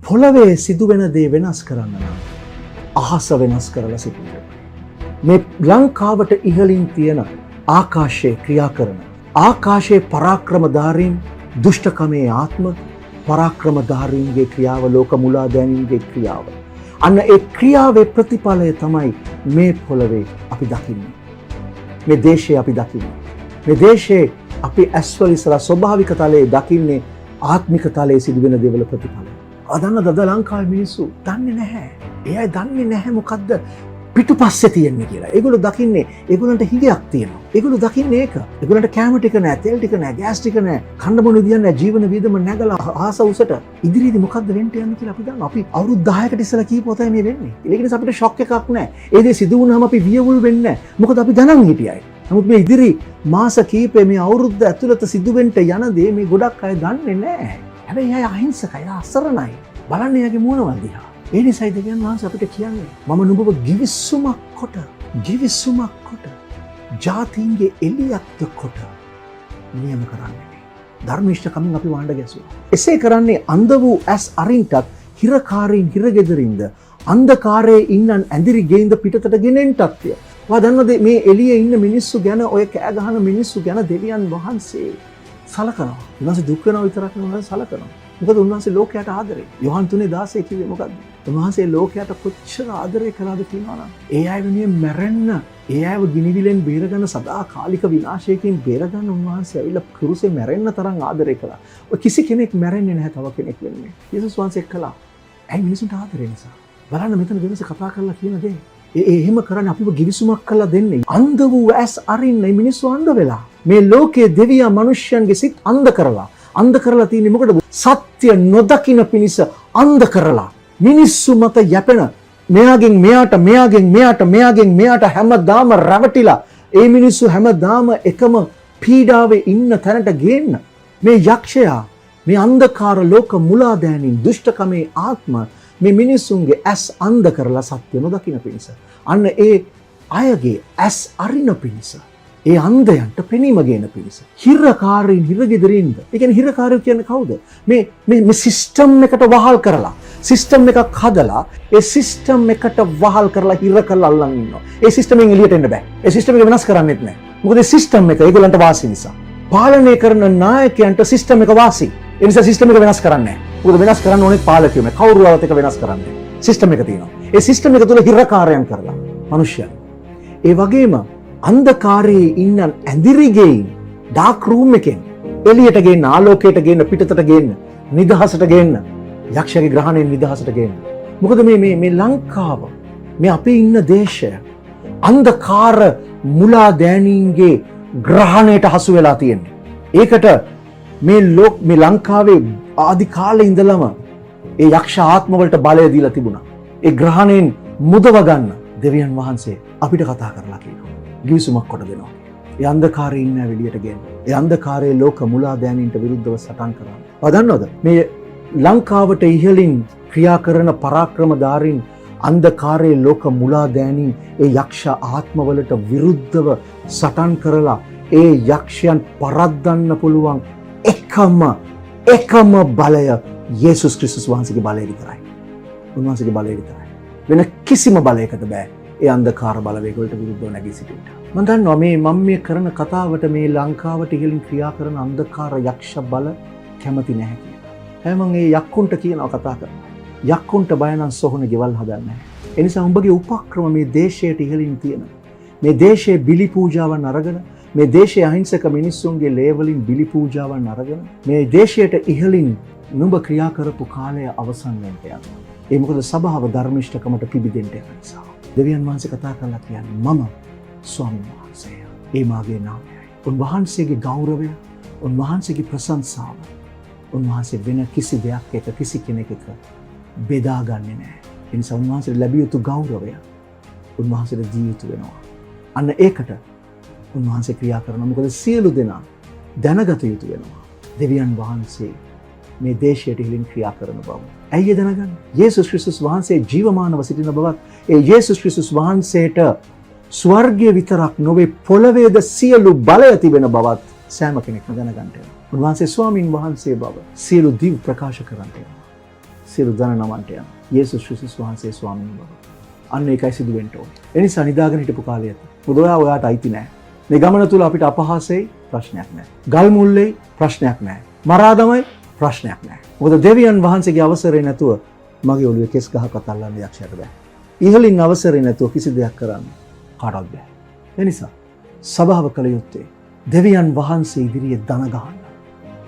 පොළවේ සිදුවෙන දේ වෙනස් කරන්න නම් අහස වෙනස් කරලා සිටින්න. මේ ලංකාවට ඉහළින් තියෙන ආකාශයේ ක්‍රියා කරන ආකාශයේ පරාක්‍රමධාරීන් දුෂ්ටකමේ ආත්ම පරාක්‍රමධාරීන්ගේ ක්‍රියාව ලෝක මුලාදෑනීන්ගේ ක්‍රියාව. අන්න ඒ ක්‍රියාවේ ප්‍රතිඵලය තමයි මේ පොළවේ අපි දකින්නේ. මේ දේශයේ අපි දකින්නේ. මේ දේශයේ අපි ඇස්වල ඉස්සරහ ස්වභාවික තලයේ දකින්නේ ආත්මික තලයේ සිදුවෙන දේවල් ප්‍රතිඵලය. අදන්න දද ලංකාවේ මිනිස්සු දන්නේ නැහැ. එයා දන්නේ නැහැ මොකද්ද පිටුපස්සේ තියෙන්නේ කියලා. ඒගොල්ලෝ දකින්නේ ඒගොල්ලන්ට හිගයක් තියෙනවා. ඒගොල්ලෝ දකින්නේ ඒක. ඒගොල්ලන්ට කැම ටික නැහැ, තෙල් ටික නැහැ, ගෑස් ටික නැහැ, කන්න බොන විදියක් නැහැ, ජීවන වියදම නැගලා ආස උසට ඉදිරියේදී මොකද්ද වෙන්න යන්නේ කියලා අපි දන්නවා. අපි අවුරුදු 10කට ඉස්සලා කීපෝ තමයි මේ වෙන්නේ. ඒක නිසා අපිට ෂොක් එකක් නැහැ. ඒ දේ සිදු වුණාම අපි වියවුල් වෙන්නේ නැහැ. මොකද අපි දැනන් හිටියයි. නමුත් මේ ඉදිරි මාස කීපේ මේ අවුරුද්ද ඇතුළත සිදුවෙන්න යන දේ මේ ගොඩක් අය දන්නේ නැහැ. හැබැයි අය අහිංසකයි, අසරණයි. බලන්න එයාගේ මූණවල් දිහා. ඒ නිසායි දෙවියන් වහන්සේ අපිට කියන්නේ මම නුඹව ගිවිසුමක් කොට ජාතීන්ගේ එළියක්ද කොට නියම කරන්නේ. ධර්මිෂ්ඨකමින් අපි වහඬ ගැසුවා. එසේ කරන්නේ අන්ධ වූ ඇස් අරින්ටත් හිරකාරීන් හිරගෙදරින්ද අන්ධකාරයේ ඉන්නන් ඇඳිරි ගෙයින්ද පිටතට ගෙනෙන්නටත්ය. ඔයා දන්නවද මේ එළියේ ඉන්න මිනිස්සු ගැන ඔය කෑ ගහන මිනිස්සු ගැන දෙවියන් වහන්සේ සලකනවා. උන්වහන්සේ දුක් වෙනවා විතරක් නෙවෙයි සලකනවා. මොකද උන්වහන්සේ ලෝකයට ආදරේ. යොහන් 3:16 කිව්වේ මොකද්ද? උන්වහන්සේ ලෝකයට කොච්චර ආදරය කළාද කියනවනම් ඒ අය වෙනුවෙන් මැරෙන්න, ඒ අයව ගිනිවිලෙන් බේරගන්න සදාකාලික විනාශයකින් බේරගන්න උන්වහන්සේ ඇවිල්ලා කුරුසේ මැරෙන්න තරම් ආදරය කළා. ඔය කිසි කෙනෙක් මැරෙන්නේ නැහැ තව කෙනෙක් වෙන්නේ. යේසුස් වහන්සේ කළා. ඇයි මිනිසුන්ට ආදරේ නිසා. බලන්න මෙතන වෙනස කතා කරලා කියන දේ. එහෙම කරන්නේ අපිව ගිවිසුමක් කරලා දෙන්නේ. අන්ධ වූ ඇස් අරින්නේ මිනිස්සු අන්ධ වෙලා. මේ ලෝකයේ දෙවියා මිනිස්යන්ගේ සිත් අන්ධ කරලා තියෙන්නේ මොකටද? සත්‍ය නොදකින පිණිස අන්ධ කරලා මිනිස්සු මත යැපෙන මෙයාගෙන් මෙයාට හැමදාම රැවටිලා ඒ මිනිස්සු හැමදාම එකම පීඩාවේ ඉන්න තැනට ගේන්න මේ යක්ෂයා මේ අන්ධකාර ලෝක මුලාදෑනින් දුෂ්ටකමේ ආත්ම මේ මිනිස්සුන්ගේ ඇස් අන්ධ කරලා සත්‍ය නොදකින පිණිස අන්න ඒ අයගේ ඇස් අරින පිණිස ඒ අන්ධයන්ට පෙනීම ගේන පිණිස හිරකාරීන් හිරගෙදරින්ද ඒ කියන්නේ හිරකාරයෝ කියන්නේ කවුද මේ සිස්ටම් එකට වහල් කරලා සිස්ටම් එකක් හදලා ඒ සිස්ටම් එකට වහල් කරලා හිර කරලා අල්ලන් ඉන්නවා ඒ සිස්ටම් එකෙන් එළියට එන්න බෑ ඒ සිස්ටම් එක වෙනස් කරන්නෙත් නෑ මොකද ඒ සිස්ටම් එක ඒගොල්ලන්ට වාසි නිසා පාලනය කරන නායකයන්ට සිස්ටම් එක වාසි ඒ නිසා සිස්ටම් එක වෙනස් කරන්නේ නෑ මොකද වෙනස් කරන්න ඕනේ පාලකයෝ මේ කවුරුවවත් එක වෙනස් කරන්නේ සිස්ටම් එක තියෙනවා ඒ සිස්ටම් එක තුල හිරකාරයන් කරලා මිනිස්සුන් ඒ වගේම අන්ධකාරයේ ඉන්න ඇඳිරිගෙයින් ඩාර්ක් රූම් එකෙන් එළියට ගේන්න ආලෝකයට ගේන්න පිටතට ගේන්න නිදහසට ගේන්න යක්ෂයාගේ ග්‍රහණයෙන් නිදහසට ගේන්න මොකද මේ ලංකාව මේ අපි ඉන්න දේශය අන්ධකාර මුලා දෑනීන්ගේ ග්‍රහණයට හසු වෙලා තියෙන්නේ ඒකට මේ ලංකාවේ ආදි කාලේ ඉඳලම ඒ යක්ෂ ආත්ම වලට බලය දීලා තිබුණා ඒ ග්‍රහණයෙන් මුදව ගන්න දෙවියන් වහන්සේ අපිට කතා කරලා කියනවා ගිවිසුමක් කොට දෙනවා. ඒ අන්ධකාරයේ ඉන්න එළියට ගේන්න. ඒ අන්ධකාරයේ ලෝක මුලා දෑනීන්ට විරුද්ධව සටන් කරනවා. ඔය දන්නවද? මේ ලංකාවට ඉහළින් ක්‍රියා කරන පරාක්‍රමධාරීන් අන්ධකාරයේ ලෝක මුලා දෑනීන් ඒ යක්ෂ ආත්මවලට විරුද්ධව සටන් කරලා ඒ යක්ෂයන් පරද්දන්න පුළුවන් එකම බලය යේසුස් ක්‍රිස්තුස් වහන්සේගේ බලය විතරයි. උන්වහන්සේගේ බලය විතරයි. වෙන කිසිම බලයකට බෑ. ඒ අන්ධකාර බලවේගවලට විරුද්ධව නැගී සිටින්න. මම දන්නවා මම මේ කරන කතාවට මේ ලංකාවට ඉහළින් ක්‍රියා කරන අන්ධකාර යක්ෂ බල කැමති නැහැ කියලා. හැබැයි මම ඒ යක්කුන්ට කියනවා කතා කරනවා. යක්කුන්ට බය නම් සොහන ගෙවල් හදන්නේ නැහැ. ඒ නිසා උඹගේ උපක්‍රම මේ දේශයට ඉහළින් තියෙන. මේ දේශයේ බිලි පූජාවන් අරගෙන මේ දේශයේ අහිංසක මිනිස්සුන්ගේ ලේවලින් බිලි පූජාවන් අරගෙන මේ දේශයට ඉහළින් නුඹ ක්‍රියා කරපු කාලය අවසන් වෙන්න යනවා. ඒ මොකද සභාව ධර්මිෂ්ඨකමට පිබිදෙන්න යන නිසා. දෙවියන් වහන්සේ කතා කරලා කියන්නේ මම ස්වාමීන් වහන්සේ. ඒ මාගේ නාමයයි. උන්වහන්සේගේ ගෞරවය, උන්වහන්සේගේ ප්‍රශංසාව, උන්වහන්සේ වෙන කිසි දෙයක් එක කිසි කෙනෙක් එක බෙදාගන්නේ නැහැ. ඒ නිසා උන්වහන්සේට ලැබිය යුතු ගෞරවය උන්වහන්සේට දී යුතු වෙනවා. අන්න ඒකට උන්වහන්සේ ක්‍රියා කරනවා. මොකද සියලු දෙනා දැනගත යුතු වෙනවා. දෙවියන් වහන්සේ මේ දේශයට ඉහළින් ක්‍රියා කරන බව. ඇයි දැනගන්න? යේසුස් ක්‍රිස්තුස් වහන්සේ ජීවමානව සිටින බවත්, ඒ යේසුස් ක්‍රිස්තුස් වහන්සේට ස්වර්ගය විතරක් නොවේ පොළවේද සියලු බලය තිබෙන බවත් සෑම කෙනෙක්ම දැනගන්න වෙනවා. උන්වහන්සේ ස්වාමින් වහන්සේ බව සියලු දිව් ප්‍රකාශ කරන්න වෙනවා. සියලු ධන නමන්ට යන යේසුස් ක්‍රිස්තුස් වහන්සේ ස්වාමීන් වහන්සේ. අන්න ඒකයි සිදු වෙන්න ඕනේ. ඒ නිසා නිදාගෙන හිටපු කාලයත් මොකද ඔයාට අයිති නැහැ. මේ ගමන තුල අපිට අපහාසෙයි ප්‍රශ්නයක් නැහැ. ගල් මුල්ලේ ප්‍රශ්නයක් නැහැ. මරාදමයි ප්‍රශ්නයක් නැහැ. මොකද දෙවියන් වහන්සේගේ අවසරය නැතුව මගේ ඔළුවේ කෙස් ගහකට අල්ලන්න යක්ෂයට බෑ. ඉහලින් අවසරය නැතුව කිසි දෙයක් කරන්න කාටවත් බෑ. ඒ නිසා සබාව කළ යුත්තේ දෙවියන් වහන්සේ ඉදිරියේ දන ගහන්න.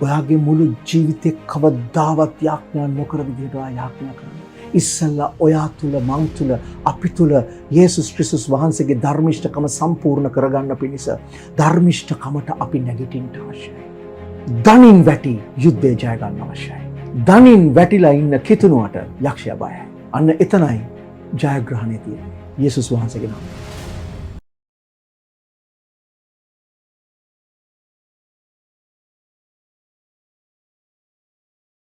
ඔයාගේ මුළු ජීවිතේ කවදාවත් යාඥා නොකර විදිහට ඔයා යාඥා කරන්න. ඉස්සල්ලා ඔයා තුල මං තුල අපි තුල යේසුස් ක්‍රිස්තුස් වහන්සේගේ ධර්මිෂ්ඨකම සම්පූර්ණ කරගන්න පිණිස ධර්මිෂ්ඨකමට අපි නැගිටින්න අවශ්‍යයි. දනින් වැටි යුද්ධය ජය ගන්න අවශ්‍යයි. දනින් වැටිලා ඉන්න කිතුණුවට යක්ෂයා බයයි. අන්න එතනයි ජයග්‍රහණය තියෙන්නේ. යේසුස් වහන්සේගේ නාමයෙන්.